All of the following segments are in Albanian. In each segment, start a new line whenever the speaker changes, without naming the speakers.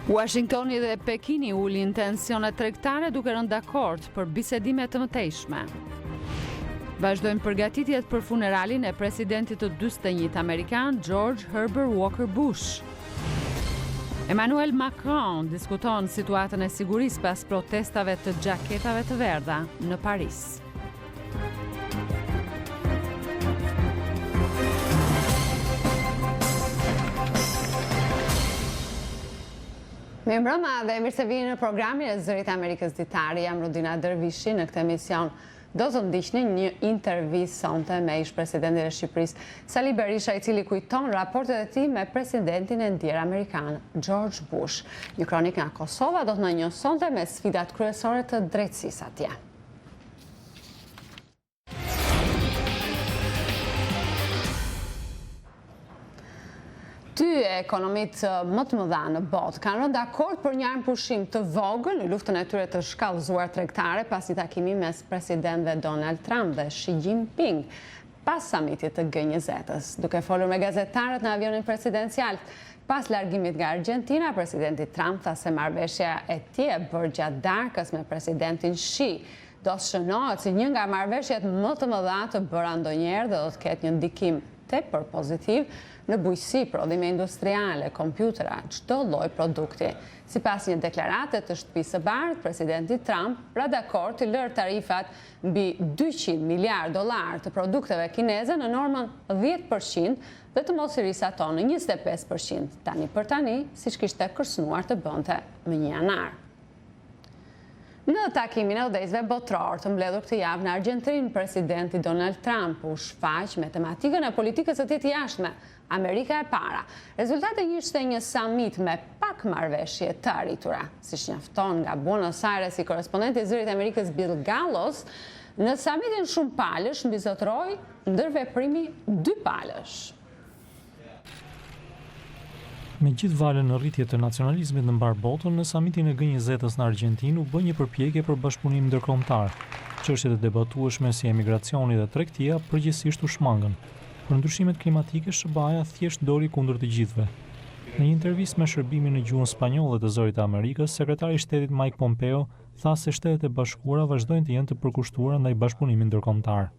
Washingtoni dhe Pekini ulin tensionet tregtare duke rënë dakord për bisedime të mëtejshme. Vazhdojnë përgatitjet për funeralin e presidentit të 41 amerikan George Herbert Walker Bush. Emmanuel Macron diskuton situatën e sigurisë pas protestave të xhaketave të verdha në Paris.
Mirëmbrëma dhe mirë se vini në programin e Zërit Amerikës Ditari. Jam Rodina Dervishi. Në këtë emision do të ndiqni një intervistë sonte me ish-presidentin e Shqipërisë, Sali Berisha, i cili kujton raportet e tij me presidentin e ndjer amerikan, George Bush. Një kronik nga Kosova do të na njësonte me sfidat kryesore të drejtësisë atje. Dy ekonomit më të mëdha në botë kanë rënë dakord për një armpushim të vogël në luftën e tyre të shkallëzuar tregtare pas një takimi mes presidentëve Donald Trump dhe Xi Jinping pas samitit të G20-s. Duke folur me gazetarët në avionin presidencial pas largimit nga Argentina, presidenti Trump tha se marrëveshja e tij e bërë gjatë darkës me presidentin Xi do të shënohet si një nga marrëveshjet më të mëdha të bëra ndonjëherë dhe do të ketë një ndikim tepër pozitiv në bujqësi, prodhime industriale, kompjutera, çdo lloj produkti. Sipas një deklarate të Shtëpisë së Bardhë, presidenti Trump pra dakord të lërë tarifat mbi $200 miliardë të produkteve kineze në normën 10% dhe të mos i risë ato në 25%, tani për tani, siç kishte kërcënuar të bënte më 1 janar. Në takimin e udhëheqësve botror të mbledhur këtë javë në Argjentinë, presidenti Donald Trump u shfaq me tematikën e politikës së tij të jashtme, Amerika e para. Rezultati ishte një summit me pak marrëveshje të arritura, siç njofton nga Buenos Aires i korrespondenti i Zërit Amerikës Bill Gallos. Në summitin shumë palësh mbizotëroi ndërveprimi 2 palësh.
Me gjithë valën në rritje të nacionalizmit në mbar botën, në samitin e G20-s në Argjentinë u bë një përpjekje për bashkëpunim ndërkombëtar. Çështjet e debatueshme si emigracioni dhe tregtia përgjithsisht u shmangën. Për ndryshimet klimatike, SBA-ja thjesht doli kundër të gjithëve. Në një intervistë me shërbimin në gjuhën spanjolle të Zërit të Amerikës, sekretari i shtetit Mike Pompeo tha se Shtetet e Bashkuara vazhdojnë të jenë të përkushtuara ndaj bashkëpunimit ndërkombëtar.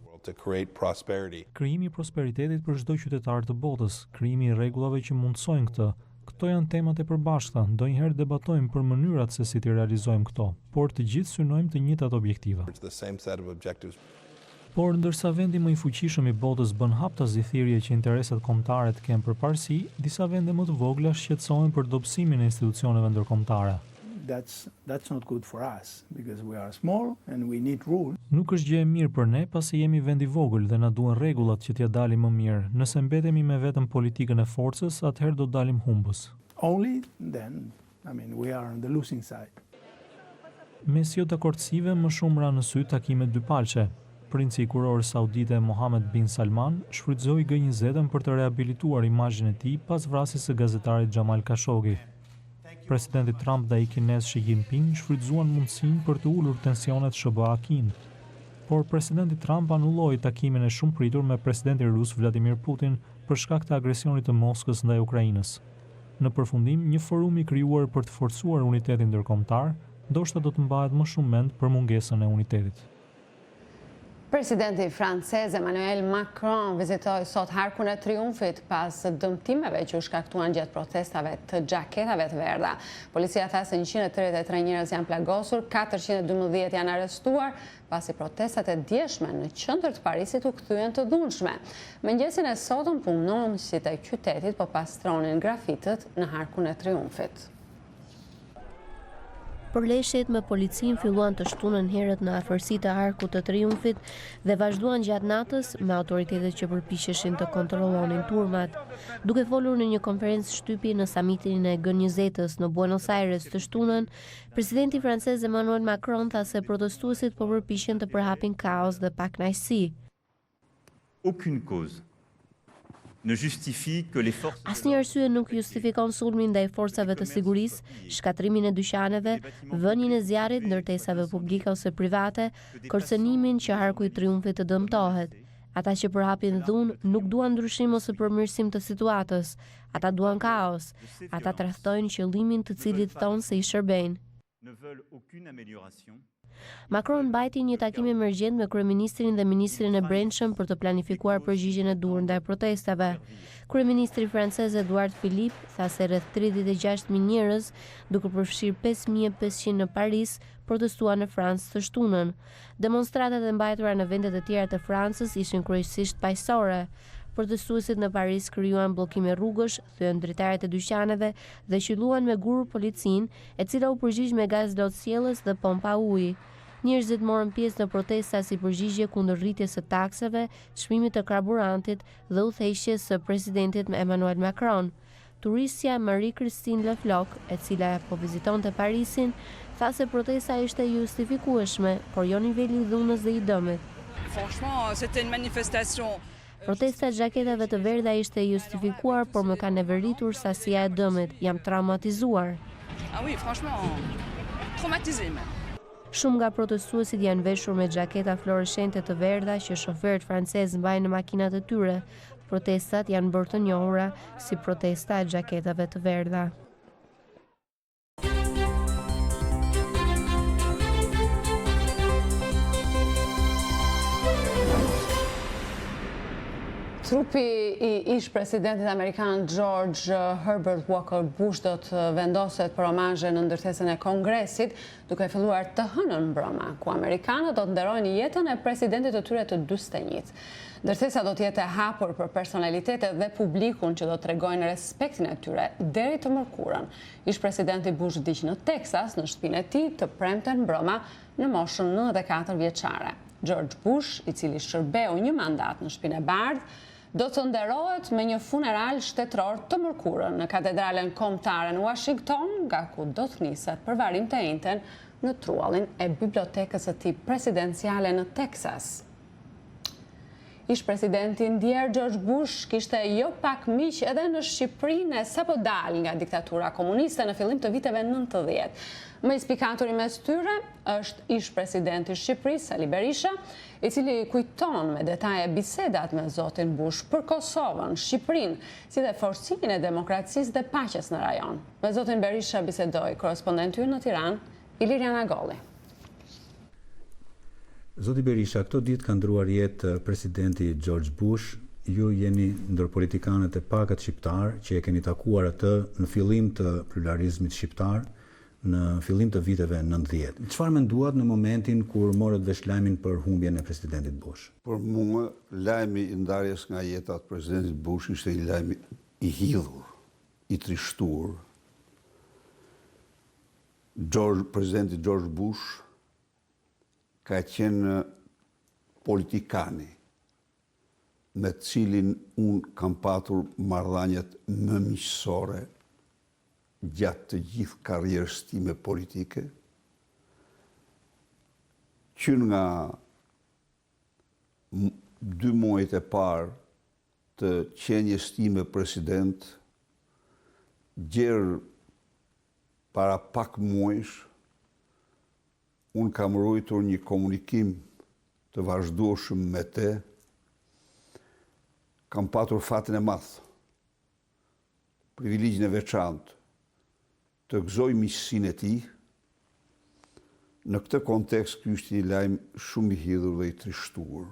Krijimi i prosperitetit për çdo qytetar të botës, krijimi i rregullave që mundsojnë këtë. Këto janë temat e përbashkëta, ndonjëherë debatojmë për mënyrat se si t'i realizojmë këto, por të gjithë synojmë të njëjtat objektiva. Por ndërsa vendi më i fuqishëm i botës bën hap të zithirje që interesat kombëtare të kenë përparësi, disa vende më të vogla shqetësohen për dobësimin e institucioneve ndërkombëtare.
That's not good for us because we are small and we need rules.
Nuk është gjë e mirë për ne pasi jemi vend i vogël dhe na duhen rregullat që t'ia dalim më mirë. Nëse mbetemi me vetëm politikën e forcës, atëherë do dalim humbës.
Only then, we are on the losing side.
Mes jo dakordësive më shumë ra në sy takimet dypalçe. Princi i kurorës saudite Mohammed bin Salman shfrytëzoi G20-n për të reabilituar imazhin e tij pas vrasjes së gazetarit Jamal Khashoggi. Presidenti Trump dhe i kinez Xi Jinping shfrytëzuan mundësinë për të ulur tensionet SBA-Kin. Por presidenti Trump anulloi takimin e shumë pritur me presidentin rus Vladimir Putin për shkak të agresionit të Moskës ndaj Ukrainës. Në përfundim, një forum i krijuar për të forcuar unitetin ndërkombëtar, ndoshta do të mbahet më shumë mend për mungesën e unitetit.
Presidenti francez Emmanuel Macron vizitoi sot Harkun e Triumfit pas dëmtimeve që u shkaktuan gjatë protestave të xhaketave të verdha. Policia tha se 133 njerëz janë plagosur, 412 janë arrestuar, pasi protestat e djeshme në qendër të Parisit u kthyen të dhunshme. Mëngjesin e sotëm punonësit e qytetit po pastronin grafitët në Harkun e Triumfit.
Përleshjet me policinë filluan të shtunën herët në afërsi të Arkut të Triumfit dhe vazhduan gjatë natës me autoritetet që përpiqeshin të kontrollonin turmat. Duke folur në një konferencë shtypi në samitin e G20-s në Buenos Aires të shtunën, presidenti francez Emmanuel Macron tha se protestuesit po përpiqen të përhapin kaos dhe pakënaqësi.
Aucune cause ne justifie que les forces.
Asnjë arsye nuk justifikon sulmin ndaj forcave të sigurisë, shkatrimin e dyqaneve, vënien e zjarrit, ndërtesave publike ose private, kërcënimin që Arku i Triumfit të dëmtohet. Ata që përhapin dhunë nuk duan ndryshim ose përmirësim të situatës. Ata duan kaos. Ata tradhtojnë qëllimin të cilit thonë se i shërbejnë. Macron mbajti një takim emergjent me kryeministrin dhe ministrin e brendshëm për të planifikuar përgjigjen e duhur ndaj protestave. Kryeministri francez Edouard Philippe tha se rreth 36.000 njerëz, duke përfshirë 5.500 në Paris, protestuan në Francë së shtunën. Demonstratat e mbajtura në vendet e tjera të Francës ishin kryesisht paqësorë. Protestuesit në Paris krijuan bllokime rrugësh, thyen dritaret e dyqaneve dhe qelluan me gur policin, e cila u përgjigj me gaz lotësjellës dhe pompa uji. Njerëzit morën pjesë në protesta si përgjigje kundër rritjes së takseve, çmimit të karburantit dhe udhëheqjes së presidentit Emmanuel Macron. Turistja Marie-Christine Le Floch, e cila po vizitonte Parisin, tha se protesta ishte e justifikueshme, por jo niveli i dhunës dhe i dëmit.
Franchement, c'était une manifestation.
Protesta e xhaketave të verdha ishte e justifikuar, por më ka neveritur sasia e dëmit. Jam traumatizuar.
Ah oui, franchement, traumatisé même.
Shumë nga protestuesit janë veshur me xhaketa fluoreshente të verdha që shoferët francezë mbajnë në makinat e tyre. Protestat janë bërë të njohura si protesta e xhaketave të verdha.
Trupi i ish-presidentit amerikan George Herbert Walker Bush do të vendoset për omazhe në ndërtesën e Kongresit, duke filluar të hënën mbrëma, ku amerikanët do të nderojnë jetën e presidentit të tyre të 41. Ndërtesa do të jetë e hapur për personalitetet dhe publikun që do të tregojnë respektin e tyre deri të mërkurën. Ish-presidenti Bush vdiq në Texas, në shtëpinë e tij të premten mbrëma, në moshën 94 vjeçare. George Bush, i cili shërbeu një mandat në Shtëpinë e Bardhë, do të nderohet me një funeral shtetëror të mërkurën në katedralen kombëtare në Washington, nga ku do të niset përvarim të njëjtën në truallin e bibliotekës së tij presidenciale në Texas. Ish-presidenti ndjer George Bush kishte jo pak miq edhe në Shqipërinë sapo dal nga diktatura komuniste në fillim të viteve 90. Më inspikatori mes tyre është ish-presidenti i Shqipërisë, Sali Berisha, i cili kujton me detaje bisedat me zotin Bush për Kosovën, Shqipërinë, si dhe forcimin e demokracisë dhe paqes në rajon. Me zotin Berisha bisedoi korrespondenti ynë në Tiranë, Iliriana Golli.
Zoti Berisha, këto ditë ka ndruar jetë presidenti George Bush. Ju jeni ndër politikanët e pakët shqiptar që e keni takuar atë në fillim të pluralizmit shqiptar, në fillim të viteve 90. Çfarë menduat në momentin kur morët vesh lajmin për humbjen e presidentit Bush?
Për mua, lajmi i ndarjes nga jeta të presidentit Bush ishte një lajm i hidhur, i trishtuar. Presidenti George Bush ka qenë politikani me cilin unë kam patur marrëdhëniet më miqësore gjatë të gjithë karrierës time politike, që nga 2 muajt e parë të qenjes time president, gjerë para pak muajsh, unë kam ruajtur një komunikim të vazhdueshëm me te, kam patur fatin e madh, privilegjin e veçantë, të gëzoj miqësinë e tij. Në këtë kontekst, ky është një lajm shumë i hidhur dhe i trishtuar.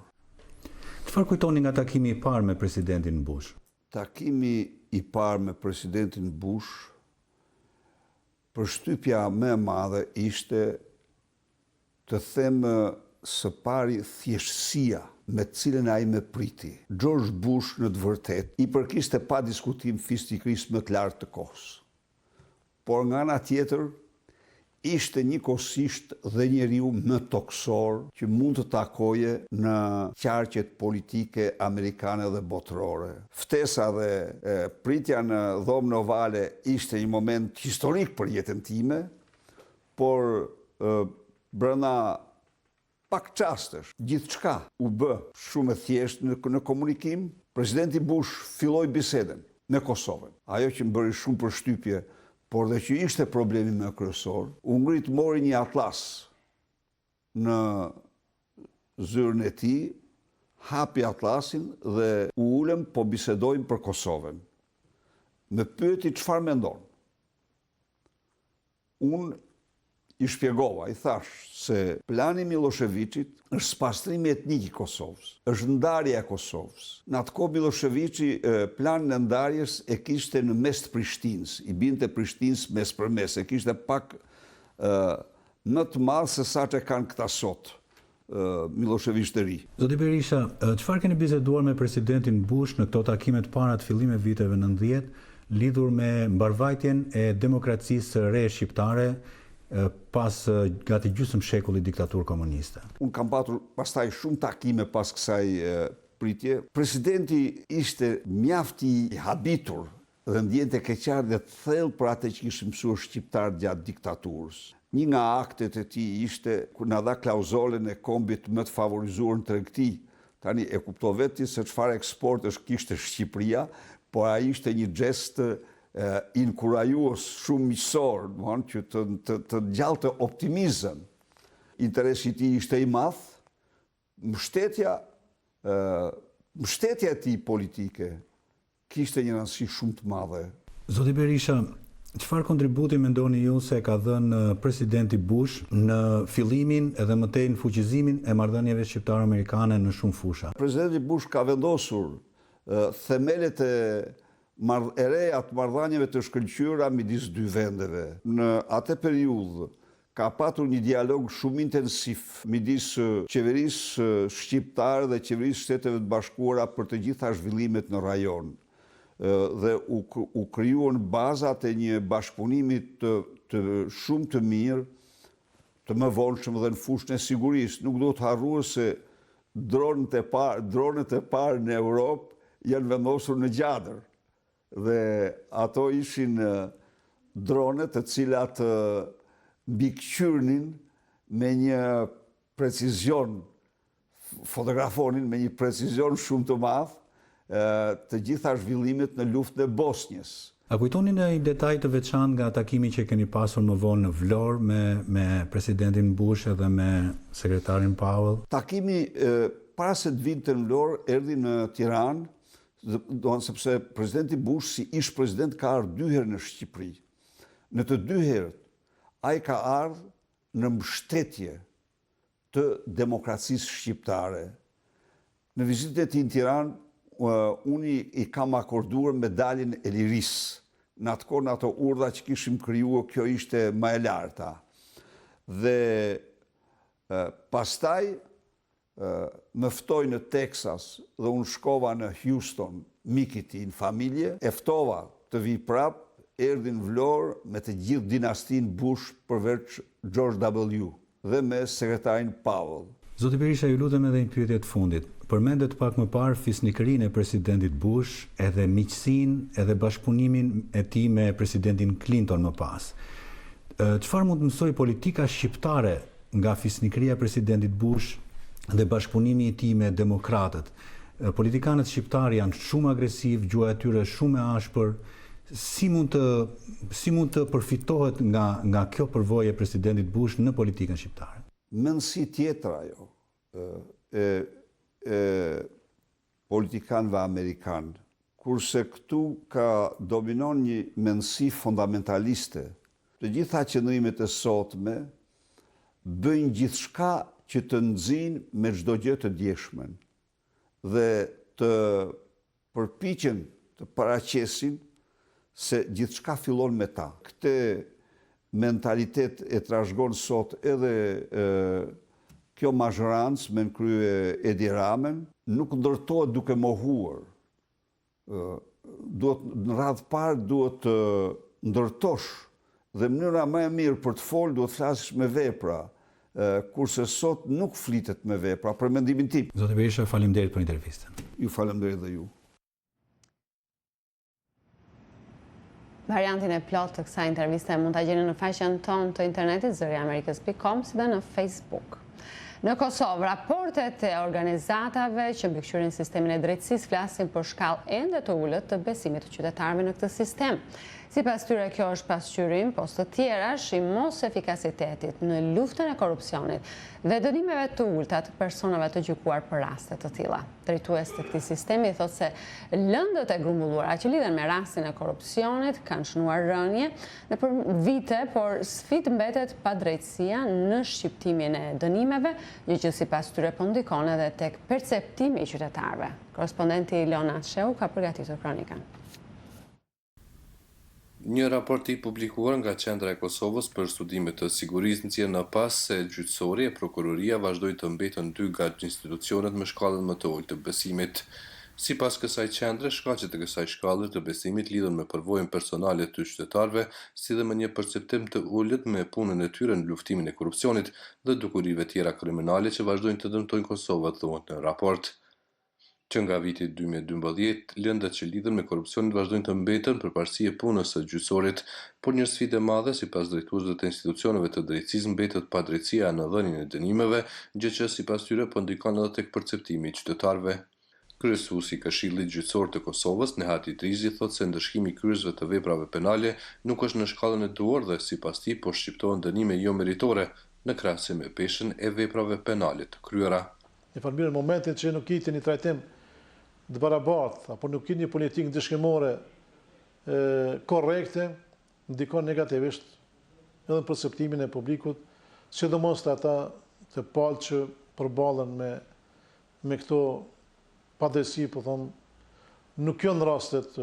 Çfarë kujtoni nga takimi i parë me presidentin Bush?
Takimi i parë me presidentin Bush, përshtypja më e madhe ishte të them së pari thjeshtësia me cilën ai më priti. George Bush në të vërtetë i përkiste pa diskutim fisnikërisë më të lartë të kohës. Por nga ana tjetër, ishte njëkohësisht dhe njeriu më toksor që mund të takoje në qarqet politike amerikane dhe botërore. Ftesa dhe pritja në dhomën ovale ishte një moment historik për jetën time, por brenda pak çastesh, gjithçka u bë shumë e thjeshtë në komunikim. Presidenti Bush filloi bisedën me Kosovën. Ajo që më bëri shumë përshtypje, por dhe që ishte problemi më kryesor, u ngrit mori një atlas në zyrën e tij hapi atlasin dhe u ulem po bisedojmë për Kosovën. Me pyeti çfarë mendon. Unë i shpjegova, i thash se plani Miloševićit është spastrimi etnik i Kosovës, është ndarja e Kosovës. Në atë kohë Miloševići planin e ndarjes e kishte në mes të Prishtinës, i binte Prishtinës mes për mes, e kishte pak më të madh se sa që kanë këta sot. Milošević të ri.
Zoti Berisha, çfarë keni biseduar me presidentin Bush në këto takime të para të fillimit viteve 90 lidhur me mbarvajtjen e demokracisë së re shqiptare pas gati gjysmë shekulli diktaturë komuniste?
Unë kam patur pastaj shumë takime pas kësaj pritje. Presidenti ishte mjaft i habitur dhe ndjente keqardhje të thellë për atë që kishte mësuar shqiptarët gjatë diktaturës. Një nga aktet e tij ishte kur na dha klauzolën e kombit më të favorizuar në tregti. Tani e kuptoj vetë se çfarë eksportesh kishte Shqipëria, por ai ishte një gest inkurajues shumë miqësor, domethënë që të gjallte optimizëm. Interesi i tij ishte i madh, mbështetja e tij politike kishte një rëndësi shumë të madhe.
Zoti Berisha, çfarë kontributi mendoni ju se ka dhënë presidenti Bush në fillimin edhe mëtej në fuqizimin e marrëdhënieve shqiptaro-amerikane në shumë fusha?
Presidenti Bush ka vendosur themelet e reja të marrëdhënieve të shkëlqyera midis dy vendeve. Në atë periudhë ka patur një dialog shumë intensiv midis qeverisë shqiptare dhe qeverisë Shteteve të Bashkuara për të gjitha zhvillimet në rajon. Dhe u krijuan bazat e një bashkëpunimi të shumë të mirë, të më vonshëm dhe në fushën e sigurisë. Nuk do të harruar se dronet e parë në Europë janë vendosur në Gjadër. Dhe ato ishin dronet të cilat mbikëqyrnin me një precizion, fotografonin me një precizion shumë të madh të gjitha zhvillimet në luftën e Bosnjës.
A kujtoni në një detaj të veçantë nga takimi që keni pasur më vonë në Vlorë me presidentin Bush edhe me sekretarin Powell?
Takimi para se të vinte në Vlorë erdhi në Tiranë, sepse presidenti Bush si ish president ka ardhur 2 herë në Shqipëri. Në të 2 herët ai ka ardhur në mbështetje të demokracisë shqiptare. Në vizitën e tij në Tiranë unë i kam akorduar medaljen e lirisë. Në atë kohë, në ato urdha që kishim krijuar, kjo ishte më e larta. Dhe pastaj më ftoi në Texas dhe unë shkova në Houston, mik i tij në familje, e ftova të vi prap, erdhi në Vlorë me të gjithë dinastin Bush përveç George W. dhe me sekretarin Powell.
Zoti Berisha, ju lutem edhe një pyetje të fundit. Përmendet pak më parë fisnikërinë e presidentit Bush, edhe miqësinë edhe bashkëpunimin e tij me presidentin Clinton më pas. Çfarë mund të mësoj politika shqiptare nga fisnikëria e presidentit Bush dhe bashkëpunimi i tij me demokratët? Politikanët shqiptarë janë shumë agresiv, gjuha e tyre shumë e ashpër. Si mund të përfitohet nga kjo përvojë e presidentit Bush në politikën shqiptare?
Mendësi tjetër ajo e politikanëve amerikanë, kurse këtu dominon një mendësi fundamentaliste. Të gjitha qëndrimet e sotme bëjnë gjithçka që të nxjinë me çdo gjë të djeshmën dhe të përpiqen të paraqesin se gjithçka fillon me ta. Këtë mentalitet e trashëgon sot edhe kjo mazhorancë me në krye Edi Ramën, nuk ndërtohet duke mohuar. Në radhë parë duhet të ndërtosh dhe mënyra më e mirë për të folë duhet të flasësh me vepra, kurse sot nuk flitet me vepra, për mendimin tim.
Zoti Berisha, faleminderit për intervistën.
Ju falenderoj dhe ju.
Variantin e plot të kësaj interviste mund ta gjeni në faqen tonë të internetit zëriamerikës.com si dhe në Facebook. Në Kosovë, raportet e organizatave që mbikëqyrin sistemin e drejtësisë flasin për shkallë ende të ulët të besimit të qytetarëve në këtë sistem. Sipas tyre, kjo është pasqyrim post të tjerash i mos efikasitetit në luftën e korrupsionit dhe dënimeve të ulta të personave të gjykuar për raste të tilla. Drejtues të këtij sistemi thotë se lëndët e grumbulluara që lidhen me rastin e korrupsionit kanë shënuar rënje nëpër vite, por sfidë mbetet padrejtësia në shqiptimin e dënimeve, gjë që sipas tyre po ndikon edhe tek perceptimi i qytetarëve. Korrespondenti Leonard Sheu ka përgatitur kronikën.
Një raport i publikuar nga Qendra e Kosovës për studime të sigurisë nxjerr në pas se gjyqësori e prokuroria vazhdojnë të mbeten dy nga institucionet me shkallën më të ulët të besimit. Sipas kësaj qendre, shkaqet e kësaj shkallë të besimit lidhen me përvojën personale të qytetarëve, si dhe me një perceptim të ulët me punën e tyre në luftimin e korrupsionit dhe dukurive tjera kriminale që vazhdojnë të dëmtojnë Kosovën, thuhet në raport. Që nga viti 2012, lëndet që lidhen me korrupsionin vazhdojnë të mbeten përparësi e punës së gjyqësorit, por një sfidë e madhe sipas drejtuesve të institucioneve të drejtësisë mbetet padrejtësia në dhënien e dënimeve, gjë që sipas tyre po ndikon edhe tek perceptimi i qytetarëve. Kryesuesi i Këshillit Gjyqësor të Kosovës, Nehat Idrizi, thotë se ndëshkimi i kryesve të veprave penale nuk është në shkallën e duhur dhe sipas tij po shqiptohen dënime jo meritore në krahasim me peshën e veprave penale të kryera.
Në momentin që nuk kiti një trajtim të barabartë, apo nuk kiti një politikë ndëshkimore korrekte, ndikon negativisht edhe në perceptimin e publikut, sidomos ata të palë që përballen me këto padrejtësi, po thonë, nuk janë rastet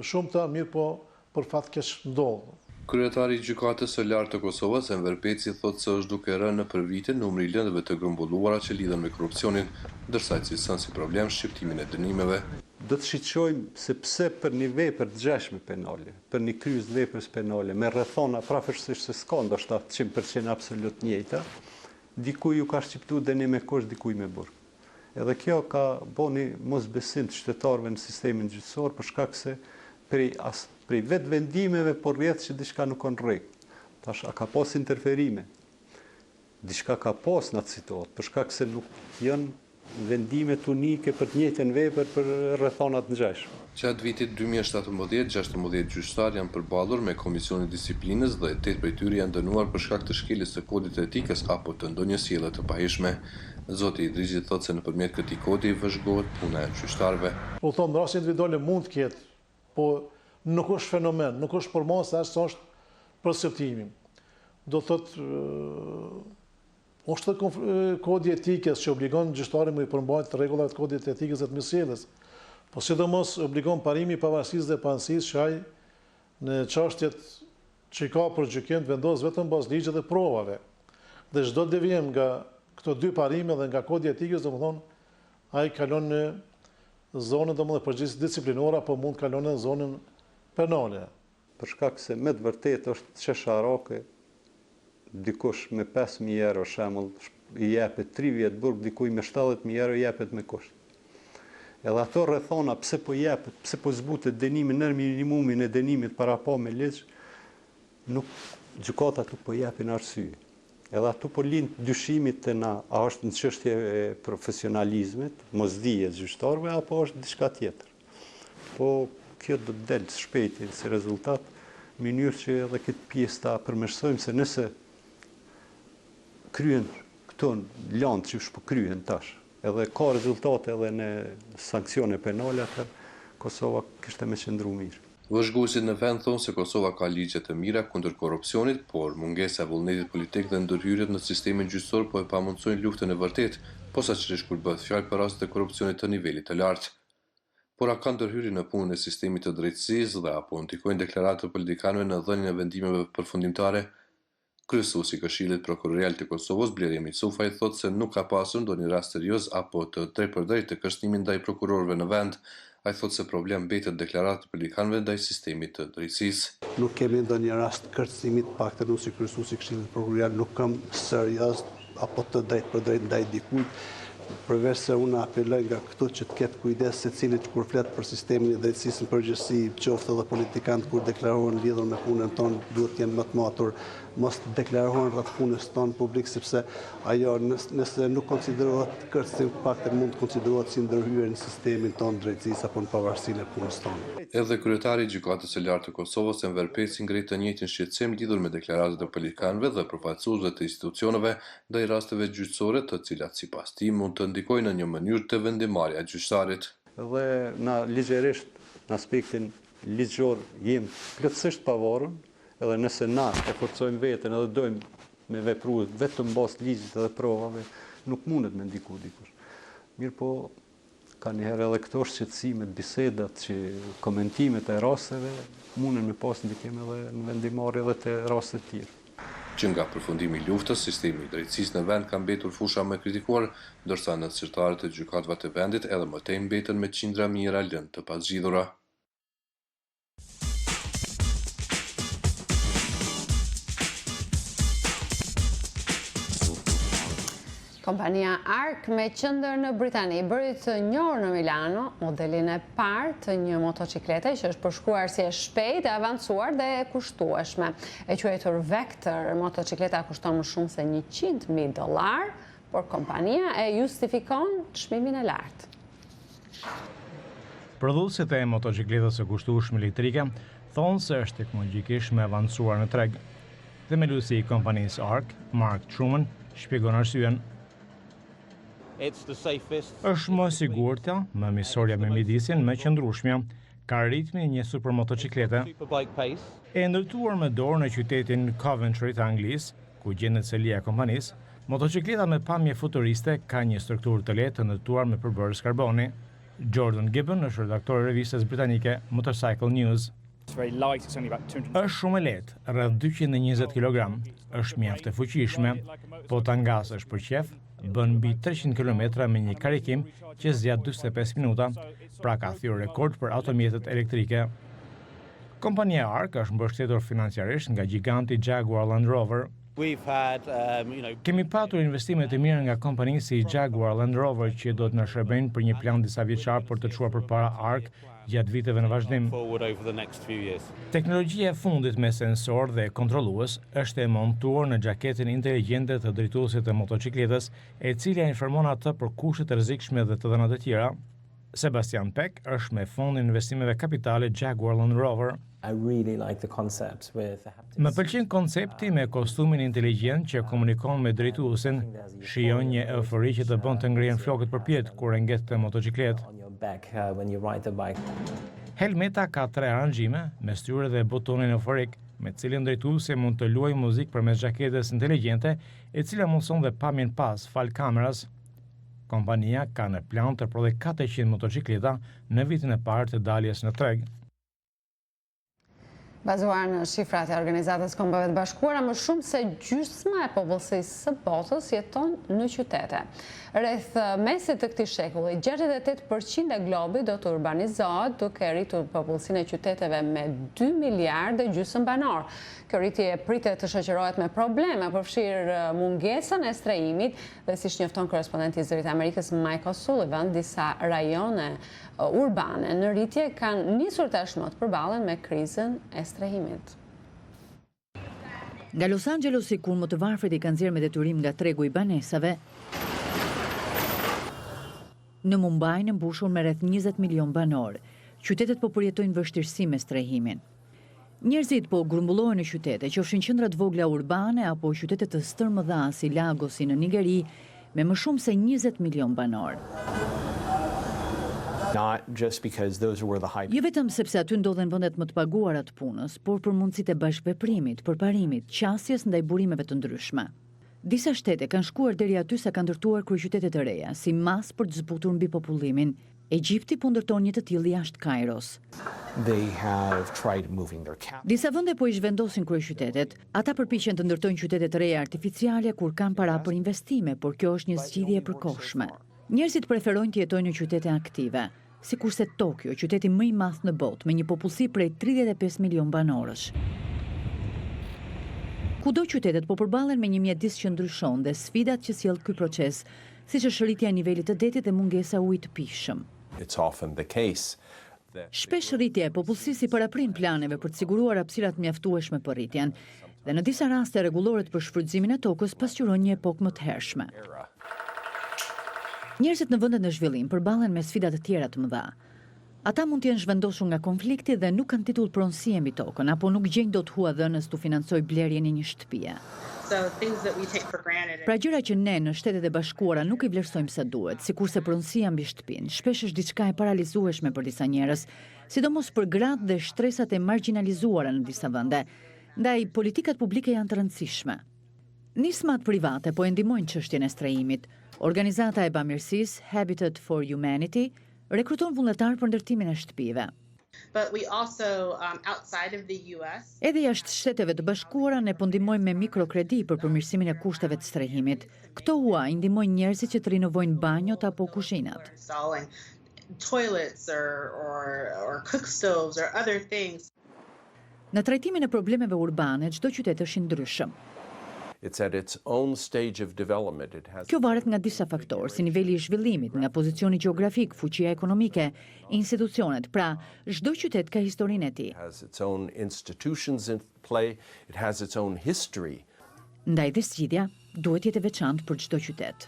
shumëta, mirë po për fat keq ndodh.
Kryetari i Gjykatës së Lartë të Kosovës, Enver Peci, thotë se është duke rënë nëpër vite numri i lëndëve të grumbulluara që lidhen me korrupsionin, ndërsa cilëson si problem shqiptimin e dënimeve.
Do të shqetësojmë se pse për një vepër të gjashme penale, për një kryes veprës penale, me rrethona prafërsisht se s'ka ndoshta 100% absolut njëjta, dikuj ju ka shqiptuar dënim me kosh, dikuj me burg. Edhe kjo ka bënë mosbesim të qytetarëve në sistemin gjyqësor për shkak se prej vetë vendimeve, por rrjedh që diçka nuk ka në rregull. Tash a ka pas interferime? Diçka ka pas në atë situatë, për shkak se nuk janë vendimet unike për të njëjtën vepër për rrethona të ngjashme.
Gjatë vitit 2017, 16 gjyqtar janë përballur me Komisionin e Disiplinës dhe 8 prej tyre janë dënuar për shkak të shkeljes së kodit të etikës apo të ndonjë sjellje të pahishme. Zoti Idrizi thotë se nëpërmjet këtij kodi vëzhgohet puna e gjyqtarëve.
Po thonë, në rast individuale mund të ketë, po nuk është fenomen, nuk është përmos as sa është perceptimi. Do thotë është kodi etikës që obligon gjyqtarin me i përmbajtje të rregullave të kodit të etikës dhe të mirësjelljes. Po sidomos obligon parimi i pavarësisë dhe panësisë që ai në çështjet që ka për gjykim vendos vetëm bazë ligjit dhe provave. Dhe çdo devijim nga këto dy parime dhe nga kodi etikës, domethënë ai kalon në zonën domethënë përgjegjësi disiplinore apo mund kalon në zonën penale.
Për shkak se me të vërtetë është çesharake, dikush me 5.000 euro shembull i jepet 3 vjet burg, dikuj me 70.000 euro i jepet me kusht. Edhe ato rrethona pse po jepet, pse po zbutet dënimi në minimumin e dënimit para pa me ligj, nuk gjykata tu po japin arsye. Edhe ato po lind dyshimit të na, a është në çështje e profesionalizmit, mosdijes gjyqtarëve apo është diçka tjetër. Po kjo do të delë shpejti si rezultat, mënyrë që edhe këtë pjesë ta përmirësojmë, se nëse kryen këto lanë që shpo kryen tash, edhe ka rezultate edhe në sankcione penale, atër Kosova kishte me qëndru mirë.
Vëzhguesit në vend thonë se Kosova ka ligje të mira kundër korrupsionit, por mungesa e vullnetit politik dhe ndërhyrjet në sistemin gjyqësor po e pamundsojnë luftën e vërtetë, posaçërisht kur bëhet fjalë për raste të korrupsionit të nivelit të lartë. Por a ka ndërhyrje në punën e sistemit të drejtësisë dhe apo ndikojnë deklaratat të politikanëve në dhënien e vendimeve përfundimtare? Kryesuesi i Këshillit Prokurorial të Kosovës, Blerje Micufaj, thotë se nuk ka pasur ndonjë rast serioz apo të drejtpërdrejtë të kërcënimit ndaj prokurorëve në vend. Ai thotë se problem mbetet deklaratat të politikanëve ndaj sistemit të drejtësisë.
Nuk kemi ndonjë rast kërcënimit, paktën unë si kryesuesi i Këshillit Prokurorial nuk kam serioz apo të drejtpërdrejtë ndaj dikujt. Përveç se unë apeloj nga këtu që të ketë kujdes secilit kur flet për sistemin e drejtësisë në përgjithësi, qoftë edhe politikantë kur deklarohen lidhur me punën tonë, duhet të jenë më të matur, mos të deklarohen rreth punës tonë publik, sepse ajo nëse nuk konsiderohet kërcënim, paktë mund të konsiderohet si ndërhyrje në sistemin tonë drejtësisë apo në pavarësinë e punës tonë.
Edhe kryetari i Gjykatës së Lartë të Kosovës, Enver Peci, ngrit të njëjtin shqetësim lidhur me deklaratat e politikanëve dhe përfaqësuesve të institucioneve ndaj rasteve gjyqësore, të cilat sipas tij mund të ndikojnë në një mënyrë të vendimarrja e gjyqtarit.
Dhe na ligjërisht në aspektin ligjor jemi plotësisht pavarur, edhe nëse na e forcojmë veten edhe dojmë me vepru vetëm bazë ligjit dhe provave, nuk mundet me ndiku dikush. Mirë po, ka njëherë edhe këto shqetësimet, bisedat, komentimet e rasteve, munden me pas ndikim edhe në vendimarrje edhe të raste të tjera.
Që nga përfundimi i luftës, sistemi i drejtësisë në vend ka mbetur fusha më kritikuar, ndërsa në zyrtarët e gjykatëve të vendit edhe më tej mbeten me qindra mijëra lëndë të pazgjidhura.
Kompania Ark me qendër në Britani bëri të njohur në Milano modelin e parë të një motociklete që është përshkruar si e shpejtë, e avancuar dhe e kushtueshme. E quajtur Vector, motocikleta kushton më shumë se $100,000, por kompania e justifikon çmimin e lartë.
Prodhuesit e motocikletës së kushtueshme elektrike thonë se është teknologjikisht më avancuar në treg. Themeluesi i kompanisë Ark, Mark Truman, shpjegon arsyeën. Është më sigurta, më misorja me mjedisin, më qëndrueshmja, ka ritmin një supermotociklete. E ndërtuar me dorë në qytetin Coventry të Anglisë, ku gjendet selia e kompanisë, motocikleta me pamje futuriste ka një strukturë të lehtë të ndërtuar me përbërës karboni. Jordan Gibbon është redaktor i revistës britanike Motorcycle News. Është shumë e lehtë, rreth 220 kg, është mjaft e fuqishme, po ta ngasësh për qef, bën mbi 300 km me një karikim që zgjat 45 minuta, pra ka thyer rekord për automjetet elektrike. Kompania Ark është mbështetur financiarisht nga giganti Jaguar Land Rover. Kemi patur investime të mira nga kompani si Jaguar Land Rover që do të na shërbejnë për një plan disa vjeçar për të çuar përpara Ark gjatë viteve në vazhdim. Teknologjia e fundit me sensor dhe kontrollues është e montuar në xhaketën inteligjente të drejtuesit të motocikletës, e cila informon atë për kushtet e rrezikshme dhe të dhënat e tjera. Sebastian Peck është me fondin e investimeve kapitale Jaguar Land Rover. Më pëlqen koncepti me kostumin inteligjent që komunikon me drejtuesin, shijon një eufori që të bën të ngrihen flokët përpjet kur e ngjet motocikletë. Helmeta ka 3 aranxime, me styre dhe butonin euforik, me cilin drejtuesi mund të luajë muzikë përmes xhaketës inteligjente, e cila mundson dhe pamjen pas fal kameras. Kompania ka në plan të prodhojë 400 motocikleta në vitin e parë të daljes në treg.
Bazuar në shifrat e Organizatës Kombeve të Bashkuara, më shumë se gjysma e popullsisë së botës jeton në qytete. Rreth mesit të këtij shekulli, 68% e globit do të urbanizohet, duke rritur popullsinë e qyteteve me 2 miliardë gjysmë banor. Kjo rritje pritet të shoqërohet me probleme, përfshirë mungesën e strehimit dhe, siç njofton korrespondenti i Zërit Amerikës Michael Sullivan, disa rajone urbane në rritje kanë nisur tashmë të përballen me krizën e strehimit.
Nga Los Angeles, kur më të varfrit i kanë nxjerrë me detyrim nga tregu i banesave, në Mumbai në mbushur me rreth 20 milion banor, qytetet po përjetojnë vështirësi me strehimin. Njerëzit po grumbullohen në qytete, qofshin qendra të vogla urbane apo qytete të stërmëdha si Lagosi në Nigeri, me më shumë se 20 milion banor. Jo vetëm sepse aty ndodhen vendet më të paguara të punës, por për mundësitë e bashkëveprimit, përparimit, qasjes ndaj burimeve të ndryshme. Disa shtete kanë shkuar deri aty sa kanë ndërtuar kryeqytete të reja, si mas për të zbutur mbi popullimin. Egjipti po ndërton një të tillë jashtë Kairos. Disa vende po i zhvendosin kryeqytetet. Ata përpiqen të ndërtojnë qytete të reja artificiale kur kanë para për investime, por kjo është një zgjidhje e përkohshme. Njerëzit preferojnë të jetojnë në qytete aktive, sikurse Tokyo, qyteti më i madh në botë me një popullsi prej 35 milion banorësh. Kudo qytetet po përballen me një mjedis që ndryshon dhe sfidat që sjell ky proces siç është rritja e nivelit të detit dhe mungesa ujit të pijshëm. Shpesh rritja e popullsisë i paraprin planeve për të siguruar hapësirat mjaftueshme për rritjen, dhe në disa raste rregulloret për shfrytëzimin e tokës pasqyrojnë një epokë më të hershme. Njerëzit në vendet në zhvillim përballen me sfida të tjera të mëdha. Ata mund të jenë zhvendosur nga konflikti dhe nuk kanë titull pronësie mbi tokën, apo nuk gjejnë dot huadhënës tu financojë blerjen e një shtëpie. Pra gjëra që ne në Shtetet e Bashkuara nuk i vlerësojmë sa duhet, sikurse pronësia mbi shtëpinë, shpesh është diçka e paralizueshme për disa njerëz, sidomos për gratë dhe shtresat e marginalizuara në disa vende. Ndaj politikat publike janë të rëndësishme. Nismat private po e ndihmojnë çështjen e strehimit. Organizata e bamirësisë Habitat for Humanity rekruton vullnetar për ndërtimin e shtëpive. Edhe jashtë Shteteve të Bashkuara ne po ndihmojmë me mikrokredi për përmirësimin e kushteve të strehimit. Këto huaj ndihmojnë njerëzit që të rinovojnë banjot apo kuzhinat. Në trajtimin e problemeve urbane, çdo qytet është i ndryshëm. Kjo varet nga disa faktorë, si niveli i zhvillimit, nga pozicioni gjeografik, fuqia ekonomike, institucionet, pra çdo qytet ka historinë e tij. Ndaj dhe zgjidhja duhet jetë e veçantë për çdo qytet.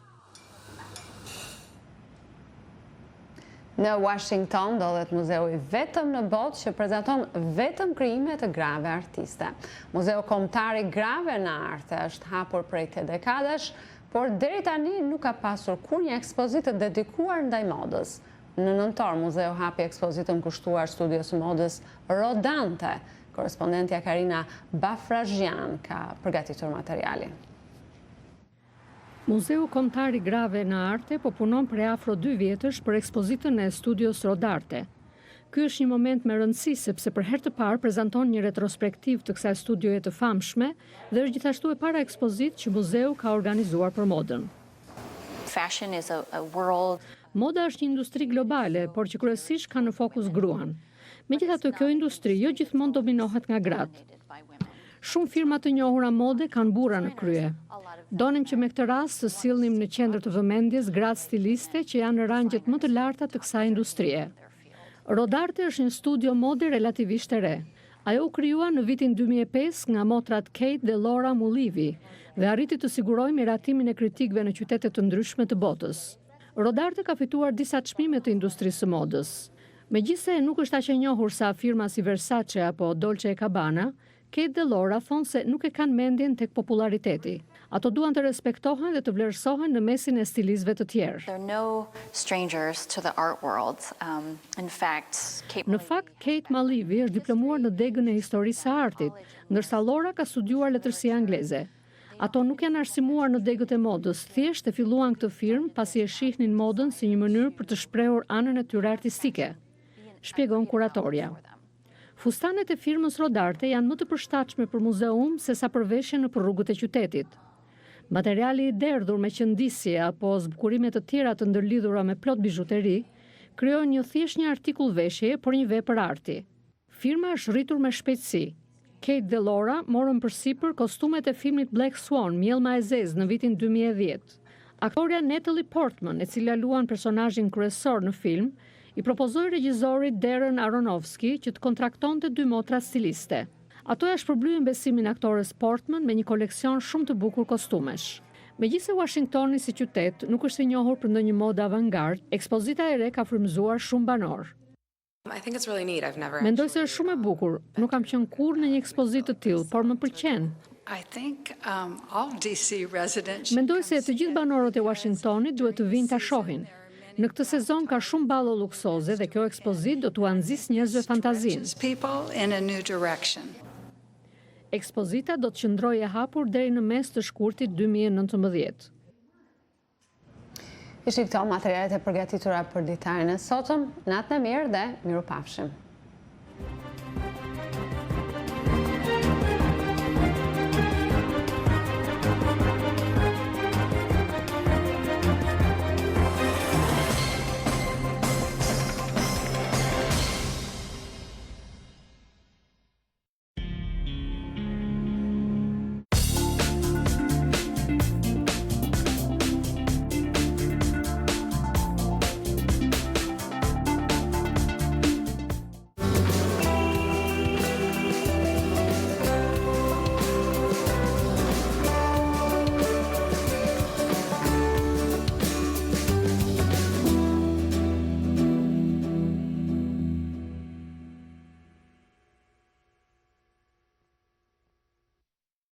Në Washington ndodhet muzeu i vetëm në botë që prezanton vetëm krijime të grave artiste. Muzeu Kombëtar i Grave në Arte është hapur prej 8 dekadash, por deri tani nuk ka pasur kur një ekspozitë dedikuar ndaj modës. Në nëntor, muzeu hapi ekspozitën kushtuar studios modës Rodante. Korrespondentja Karina Bafrazhian ka përgatitur materialin.
Muzeu Kombëtar i Grave në Arte po punon prej afro 2 vjetësh për ekspozitën e studios Rodarte. Ky është një moment me rëndësi sepse për herë të parë prezanton një retrospektiv të kësaj studioje të famshme dhe është gjithashtu e para ekspozitë që muzeu ka organizuar për modën. Moda është një industri globale, por që kryesisht ka në fokus gruan. Megjithatë, kjo industri jo gjithmonë dominohet nga gratë. Shumë firma të njohura mode kanë burra në krye. Donim që me këtë rast të sillnim në qendër të vëmendjes gratë stiliste që janë në rangjet më të larta të kësaj industrie. Rodarte është një studio mode relativisht e re. Ajo u krijua në vitin 2005 nga motrat Kate dhe Laura Mullivi dhe arriti të sigurojë miratimin e kritikëve në qytete të ndryshme të botës. Rodarte ka fituar disa çmime të industrisë së modës. Megjithse nuk është aq e njohur sa firma si Versace apo Dolce & Gabbana, Kate dhe Laura thonë se nuk e kanë mendjen tek populariteti. Ato duan të respektohen dhe të vlerësohen në mesin e stilistëve të tjerë. Në fakt, Kate Mullivi është diplomuar në degën e historisë së artit, ndërsa Laura ka studiuar letërsi angleze. Ato nuk janë arsimuar në degët e modës, thjesht e filluan këtë firmë pasi e shihnin modën si një mënyrë për të shprehur anën e tyre artistike, shpjegon kuratorja. Fustanet e firmës Rodarte janë më të përshtatshme për muzeum se sa për veshje në rrugët e qytetit. Materiali i derdhur me qëndisje apo zbukurime të tjera të ndërlidhura me plot bijuteri krijojnë jo thjesht një artikull veshje, por një vepër arti. Firma është rritur me shpejtësi. Kate dhe Laura morën përsipër kostumet e filmit Black Swan, Mjellma e Zezë në vitin 2010. Aktoria Natalie Portman, e cila luan personazhin kryesor në film, i propozoi regjisorit Darren Aronofsky që të kontraktonte 2 motra stiliste. Ato ja shpërblyen besimin aktores Portman me një koleksion shumë të bukur kostumesh. Megjithse Washingtoni si qytet nuk është i njohur për ndonjë modë avangard, ekspozita e re ka frymëzuar shumë banor. Mendoj se është shumë e bukur. Nuk kam qenë kurrë në një ekspozitë të tillë, por më pëlqen. Mendoj se të gjithë banorët e Washingtonit duhet të vinë ta shohin. Në këtë sezon ka shumë ballo luksoze dhe kjo ekspozitë do t'u nxjisë njerëzve fantazinë. Ekspozita do të qëndrojë e hapur deri në mes të shkurtit 2019.
Ishte këto materialet e përgatitura për ditarin e sotëm. Natën e mirë dhe mirupafshim.